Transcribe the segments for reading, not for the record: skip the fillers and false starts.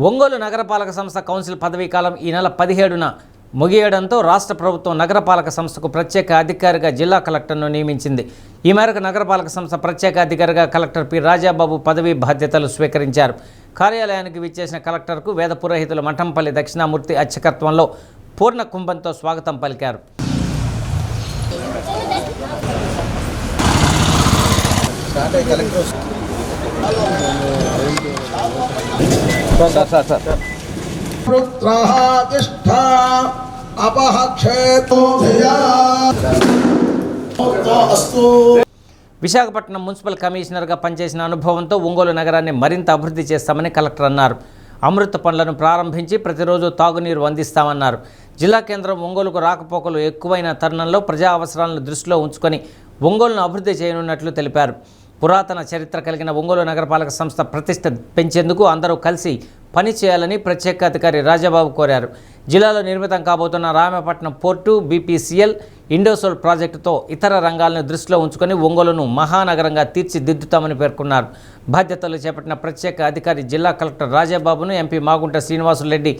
ఒంగోలు నగరపాలక సంస్థ కౌన్సిల్ పదవీ కాలం ఈ నెల 17న ముగియడంతో రాష్ట్ర ప్రభుత్వం నగరపాలక సంస్థకు ప్రత్యేక అధికారిగా జిల్లా కలెక్టర్ను నియమించింది. ఈ మేరకు నగరపాలక సంస్థ ప్రత్యేక అధికారిగా కలెక్టర్ పి రాజాబాబు పదవీ బాధ్యతలు స్వీకరించారు. కార్యాలయానికి విచ్చేసిన కలెక్టర్కు వేద పురోహితులు మఠంపల్లి దక్షిణామూర్తి అర్చకత్వంలో పూర్ణ కుంభంతో స్వాగతం పలికారు. విశాఖపట్నం మున్సిపల్ కమిషనర్గా పనిచేసిన అనుభవంతో ఒంగోలు నగరాన్ని మరింత అభివృద్ధి చేస్తామని కలెక్టర్ అన్నారు. అమృత పనులను ప్రారంభించి ప్రతిరోజు తాగునీరు అందిస్తామన్నారు. జిల్లా కేంద్రం ఒంగోలుకు రాకపోకలు ఎక్కువైన తరుణంలో ప్రజా అవసరాలను దృష్టిలో ఉంచుకొని ఒంగోలును అభివృద్ధి చేయనున్నట్లు తెలిపారు. పురాతన చరిత్ర కలిగిన ఒంగోలు నగరపాలక సంస్థ ప్రతిష్ట పెంచేందుకు అందరూ కలిసి పనిచేయాలని ప్రత్యేక అధికారి రాజాబాబు కోరారు. జిల్లాలో నిర్మితం కాబోతున్న రామపట్నం పోర్టు, బీపీసీఎల్, ఇండోసోల్ ప్రాజెక్టుతో ఇతర రంగాలను దృష్టిలో ఉంచుకొని ఒంగోలును మహానగరంగా తీర్చిదిద్దుతామని పేర్కొన్నారు. బాధ్యతలు చేపట్టిన ప్రత్యేక అధికారి జిల్లా కలెక్టర్ రాజాబాబును ఎంపీ మాగుంట శ్రీనివాసులరెడ్డి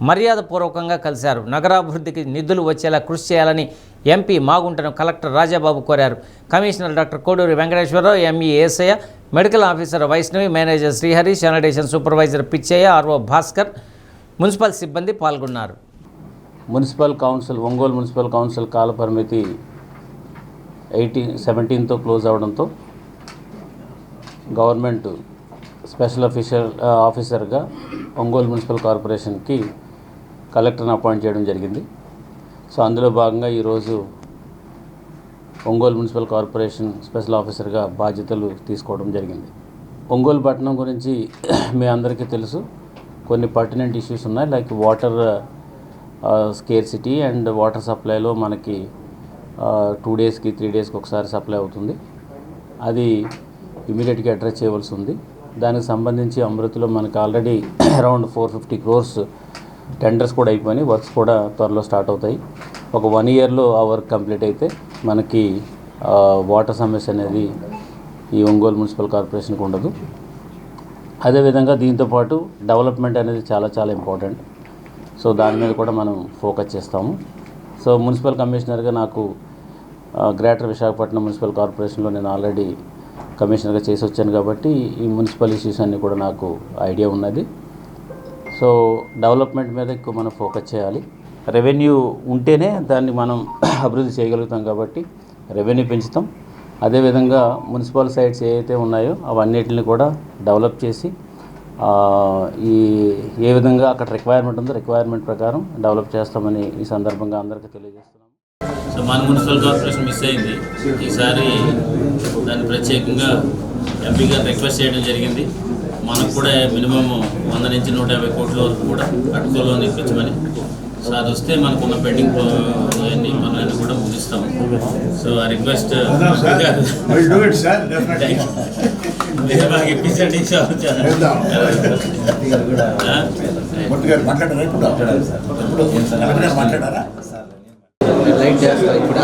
మర్యాదపూర్వకంగా కలిశారు. నగరాభివృద్ధికి నిధులు వచ్చేలా కృషి చేయాలని ఎంపీ మాగుంటను కలెక్టర్ రాజాబాబు కోరారు. Commissioner doctor Koduri Venkateswararao, ME Esayya, medical officer Vaishnavi, manager Srihari, sanitation supervisor Pichayya, RO Bhaskar, municipal సిబ్బంది పాల్గొన్నారు. ఒంగోలు మున్సిపల్ కౌన్సిల్ కాల పరిమితి 17తో క్లోజ్ అవడంతో గవర్నమెంట్ స్పెషల్ ఆఫీసర్గా ఒంగోలు మున్సిపల్ కార్పొరేషన్కి కలెక్టర్ని అపాయింట్ చేయడం జరిగింది. సో అందులో భాగంగా ఈరోజు ఒంగోలు మున్సిపల్ కార్పొరేషన్ స్పెషల్ ఆఫీసర్గా బాధ్యతలు తీసుకోవడం జరిగింది. ఒంగోలు పట్టణం గురించి మీ అందరికీ తెలుసు. కొన్ని పర్టినెంట్ ఇష్యూస్ ఉన్నాయి, like water scarcity and water సప్లైలో మనకి 2 డేస్కి 3 డేస్కి ఒకసారి సప్లై అవుతుంది. అది ఇమీడియట్గా అడ్రస్ చేయవలసి ఉంది. దానికి సంబంధించి అమృతిలో మనకు ఆల్రెడీ అరౌండ్ 450 crores టెండర్స్ కూడా అయిపోయినాయి. వర్క్స్ కూడా త్వరలో స్టార్ట్ అవుతాయి. ఒక 1 yearలో ఆ వర్క్ కంప్లీట్ అయితే మనకి వాటర్ సమస్య అనేది ఈ ఒంగోలు మున్సిపల్ కార్పొరేషన్కి ఉండదు. అదేవిధంగా దీంతోపాటు డెవలప్మెంట్ అనేది చాలా చాలా ఇంపార్టెంట్. సో దాని మీద కూడా మనం ఫోకస్ చేస్తాము. సో మున్సిపల్ కమిషనర్గా నాకు గ్రేటర్ విశాఖపట్నం మున్సిపల్ కార్పొరేషన్లో నేను ఆల్రెడీ కమిషనర్గా చేసి వచ్చాను కాబట్టి ఈ మున్సిపల్ ఇష్యూస్ అన్నీ కూడా నాకు ఐడియా ఉన్నది. సో డెవలప్మెంట్ మీద ఎక్కువ మనం ఫోకస్ చేయాలి. రెవెన్యూ ఉంటేనే దాన్ని మనం అభివృద్ధి చేయగలుగుతాం కాబట్టి రెవెన్యూ పెంచుతాం. అదేవిధంగా మున్సిపల్ సైట్స్ ఏవైతే ఉన్నాయో అవన్నిటిని కూడా డెవలప్ చేసి ఏ విధంగా అక్కడ రిక్వైర్మెంట్ ఉందో రిక్వైర్మెంట్ ప్రకారం డెవలప్ చేస్తామని ఈ సందర్భంగా అందరికీ తెలియజేస్తున్నాం. సో మన మున్సిపల్ కార్పొరేషన్ మిస్ అయింది. ఈసారి దాన్ని ప్రత్యేకంగా ఎంపీ గారు రిక్వెస్ట్ చేయడం జరిగింది. మనకు కూడా మినిమం 100 నుంచి 150 కోట్ల వరకు కూడా అటుకోలో ఇప్పించమని. సో అది వస్తే మనకున్న పెండింగ్ పనులన్నీ కూడా ముగిస్తాము. సో ఆ రిక్వెస్ట్ బాగా ఇప్పించండి. లైట్ చేస్తా ఇప్పుడు